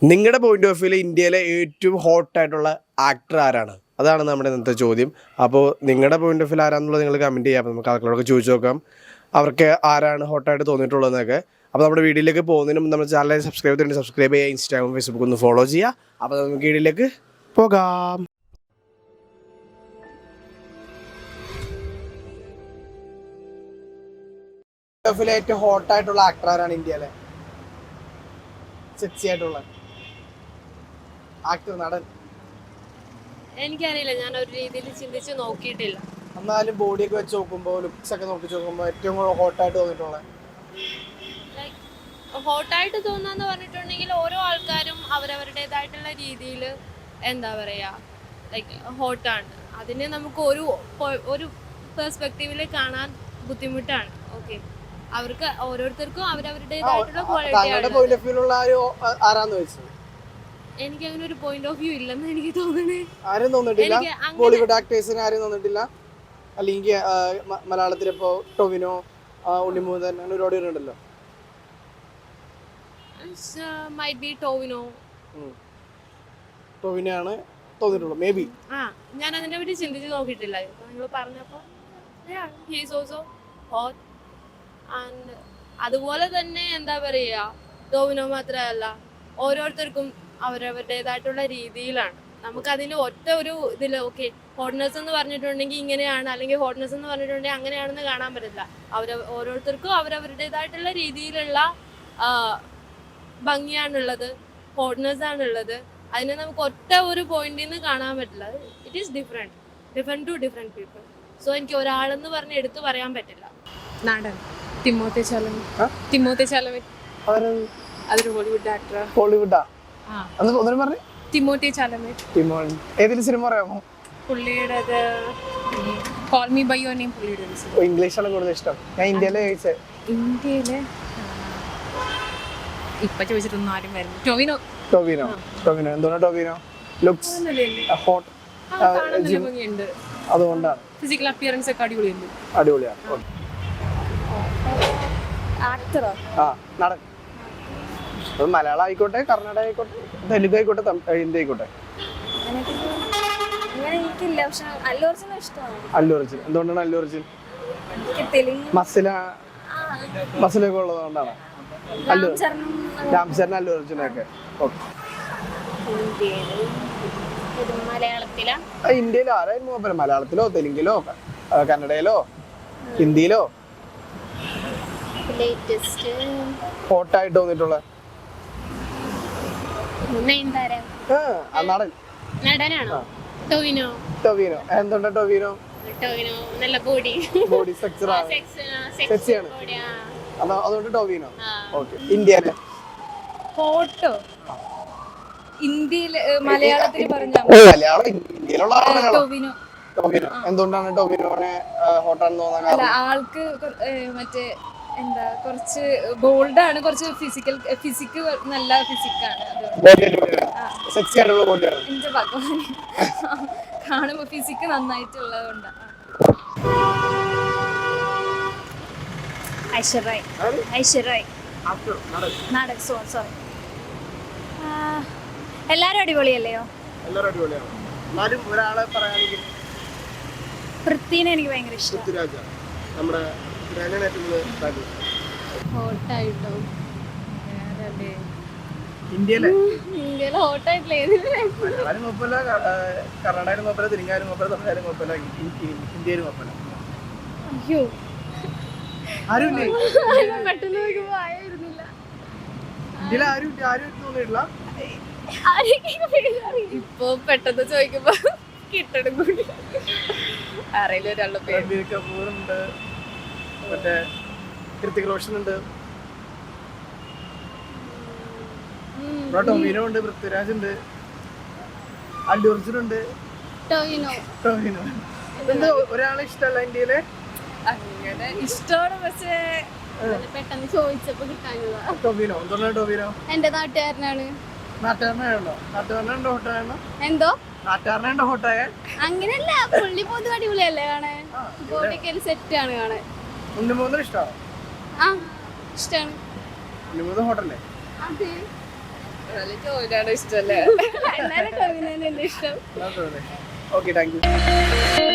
നിങ്ങളുടെ point of വ്യൂവിൽ ഇന്ത്യയിലെ ഏറ്റവും ഹോട്ടായിട്ടുള്ള ആക്ടർ ആരാണ്? അതാണ് നമ്മുടെ ഇന്നത്തെ ചോദ്യം. അപ്പോൾ നിങ്ങളുടെ പോയിന്റ് ഓഫ് വ്യൂ ആരാന്നുള്ളത് നിങ്ങൾ കമൻറ്റ് ചെയ്യാം. അപ്പോൾ നമുക്ക് ആൾക്കാരോടൊക്കെ ചോദിച്ചു നോക്കാം അവർക്ക് ആരാണ് ഹോട്ടായിട്ട് തോന്നിയിട്ടുള്ളതെന്നൊക്കെ. അപ്പോൾ നമ്മുടെ വീഡിയോയിലേക്ക് പോകുന്നതിന് മുമ്പ് നമ്മുടെ ചാനൽ സബ്സ്ക്രൈബ് ചെയ്തിട്ടുണ്ട്, സബ്സ്ക്രൈബ് ചെയ്യുക, ഇൻസ്റ്റാഗ്രാം ഫേസ്ബുക്ക് ഒന്ന് ഫോളോ ചെയ്യുക. അപ്പോൾ നമുക്ക് വീഡിയോയിലേക്ക് പോകാം. ഏറ്റവും ഹോട്ടായിട്ടുള്ള ആക്ടർ ആരാണ് ഇന്ത്യയിലെ? സെക്സി ആയിട്ടുള്ള ആക്ടർ, നടൻ? എനിക്കറിയില്ല, ഞാൻ ഒരു രീതിയിൽ ചിന്തിച്ച് നോക്കിയിട്ടില്ല. എന്നാലും ബോഡിയൊക്കെ വെച്ച് നോക്കുമ്പോൾ, ലുക്സ് ഒക്കെ നോക്കി നോക്കുമ്പോൾ ഏറ്റവും ഹോട്ടായിട്ട് തോന്നിയിട്ടുള്ള ഹോട്ടായിട്ട് തോന്നാന്ന് പറഞ്ഞിട്ടുണ്ടെങ്കിൽ ഓരോ ആൾക്കാരും അവരവരുടേതായിട്ടുള്ള രീതിയിൽ എന്താ പറയാ ലൈക്ക് ഹോട്ടാണ്. അതിനെ നമുക്ക് ഒരു പെർസ്പെക്റ്റീവിൽ കാണാൻ ബുദ്ധിമുട്ടാണ്. ഓക്കെ, അവർക്ക് ഓരോരുത്തർക്കും അവരവരുടേതായിട്ടുള്ള ക്വാളിറ്റി. എനിക്ക് അങ്ങനെ ഒരു പോയിന്റ് ഓഫ് വ്യൂ ഇല്ലെന്ന് എനിക്ക് തോന്നുന്നേ. ആരും തോന്നിട്ടില്ല? ബോളിവുഡ് ആക്ടേഴ്സിന് ആരും തോന്നിട്ടില്ല? അല്ലെങ്കിൽ മലയാളത്തിലിപ്പോ ടൊവിനോ, ഉണ്ണിമുകുന്ദൻ, അങ്ങനെ ഒരുപാട് പേരുണ്ടല്ലോ. Might be Tovino. ടൊവിനോയാണ് തോന്നിട്ടുള്ളൂ മേ ബി. ഞാൻ അതിനെ പറ്റി ചിന്തിച്ച് നോക്കിയിട്ടില്ല. നിങ്ങൾ പറഞ്ഞപ്പോൾ he is also hot. And അതുപോലെ തന്നെ എന്താ പറയുക, ടൊവിനോ മാത്രമല്ല, ഓരോരുത്തർക്കും അവരവരുടേതായിട്ടുള്ള രീതിയിലാണ്. നമുക്കതിൽ ഒറ്റ ഒരു ഇതിൽ ഓക്കെ ഹോട്ട്നെസ് എന്ന് പറഞ്ഞിട്ടുണ്ടെങ്കിൽ ഇങ്ങനെയാണ്, അല്ലെങ്കിൽ ഹോട്ട്നെസ് എന്ന് പറഞ്ഞിട്ടുണ്ടെങ്കിൽ അങ്ങനെയാണെന്ന് കാണാൻ പറ്റില്ല. ഓരോരുത്തർക്കും അവരവരുടേതായിട്ടുള്ള രീതിയിലുള്ള ഭംഗിയാണുള്ളത്, ഹോട്ട്നെസ് ആണുള്ളത്. അതിനെ നമുക്ക് ഒറ്റ ഒരു പോയിന്റിൽ നിന്ന് കാണാൻ പറ്റില്ല. It is different to different people. So എനിക്ക് ഒരാളെന്ന് പറഞ്ഞ് എടുത്തു പറയാൻ പറ്റില്ല. നടൻ തിമോത്തി ചാലമറ്റ്. അതൊരു ഹോളിവുഡ് ആക്ടർ. ഹോളിവുഡാ? Timothee Chalamet. ഏതെങ്കിലും സിനിമ പറയാമോ? പുള്ളിയുടെ call me by your name പുള്ളിയുടെ. ഇംഗ്ലീഷാണ് കൂടുതൽ ഇഷ്ടം. ഞാൻ ഇന്ത്യയിലെ ചോദിച്ചത്. ഇന്ത്യയിലെ ഇപ്പൊ ചോദിച്ചിട്ടൊന്നും ആരും വരുന്നു. ടൊവിനോ എന്തുകൊണ്ടാണ് ടൊവിനോ? ലുക്സ് ഹോട്ട്, അതുകൊണ്ടാണ്. ഫിസിക്കൽ അപ്പിയറൻസ് ഒക്കെ അടിപൊളിയാണ്. നടൻ. അത് മലയാളം ആയിക്കോട്ടെ, കർണാടക ആയിക്കോട്ടെ, തെലുങ്ക് ആയിക്കോട്ടെ, ഹിന്ദി ആയിക്കോട്ടെ. അല്ലു അർജുൻ. എന്തുകൊണ്ടാണ് അല്ലു അർജുൻ? മസിലൊക്കെ ഉള്ളതുകൊണ്ടാണ് രാംചരൺ, അല്ലു അർജുനൊക്കെ. ഇന്ത്യയിൽ ആരായാലും കുഴപ്പമില്ല. മലയാളത്തിലോ തെലുങ്കിലോ കന്നഡയിലോ ഹിന്ദിയിലോ ഹോട്ടായിട്ട് തോന്നിയിട്ടുള്ള നടനാണോ? ടൊവിനോ. എന്തുകൊണ്ടാ ടൊവിനോ? നല്ല ബോഡി സെക്സിയാണ്, അതുകൊണ്ട് ടൊവിനോ. ഓക്കെ. ഇന്ത്യയിലെ ഫോട്ടോ ഇന്ത്യയില് മലയാളത്തിൽ പറഞ്ഞാൽ ഇന്ത്യയിലുള്ള ടൊവിനോ. എന്തുകൊണ്ടാണ് ടൊവിനോനെ ഹോട്ടാണെന്ന് തോന്നാൻ? ആൾക്ക് മറ്റേ എന്താ കുറച്ച് ബോൾഡാണ്, കുറച്ച് ഫിസിക്ക് നല്ല ഫിസിക്കാണ്. എന്റെ ഭഗവാൻ, കാണുമ്പോ ഫിസിക്ക് നന്നായിട്ടുള്ളത് കൊണ്ടാണ്. ഐശ്വര്യ നടൻ. സോറി, എല്ലാരും അടിപൊളിയല്ലയോ? പൃഥ്വിനെ എനിക്ക് ഭയങ്കര ഇഷ്ടം. ഹോട്ടായിട്ടോ? ഇന്ത്യയിലെ ഹോട്ടായിട്ടില്ല. മലയാളം കുഴപ്പമില്ല, കർണാടകയിലും കുഴപ്പമില്ല, തെലുങ്കാനും കുഴപ്പമില്ല, തമിഴ്നാടും കുഴപ്പമില്ല, ഇന്ത്യയിലും കുഴപ്പമില്ല. അയ്യോ, ആരുമില്ലേ? പെട്ടെന്ന് നോക്കുമ്പോ ആയിരുന്നില്ല. ഇന്ത്യയിൽ ആരും തോന്നിയിട്ടില്ല. ഇപ്പൊ പെട്ടെന്ന് ചോദിക്കുമ്പോ കിട്ടണം കൂടി അറിയില്ല ഒരാളുടെ പേര്. രൺബീർ കപൂർ ഉണ്ട്, മറ്റേ ഹൃതിക് റോഷൻ ഉണ്ട്, ടൊവിനോ ഉണ്ട്, പൃഥ്വിരാജ് ഉണ്ട്, അല്ലു അർജുൻ ഉണ്ട്, ടൊവിനോ. ഇതെന്താ ഒരാളെ ഇഷ്ടമല്ല ഇന്ത്യയിലെ? അങ്ങനെ ഇഷ്ടമാണ്, പക്ഷേ പെട്ടെന്ന് ചോദിച്ചപ്പോ കിട്ടാഞ്ഞതാ. ടൊവിനോ. എന്തുകൊണ്ടാണ് ടൊവിനോ? എന്റെ നാട്ടുകാരനാണ്. നാട്ടുകാരനുണ്ടോ ഹോട്ടായ? എന്തോ നാട്ടുകാരനുണ്ടോ ഹോട്ടായ? അങ്ങനെയല്ല, പുള്ളി പൊതു അടിപൊളിയല്ലേ കാണാൻ, ബോഡിയൊക്കെ സെറ്റ് ആണ് കാണാൻ. ഉണ്ണിമുകുന്ദൻ ഇഷ്ടമാണോ? ഇഷ്ടമാണ്. ഉണ്ണിമുകുന്ദൻ ഹോട്ടല്ലേ? അതെ. നല്ല ജോലിയാണ് ഇഷ്ടല്ലേ എന്നാലും ടോവിനോനെ ഇഷ്ടം. Okay, thank you.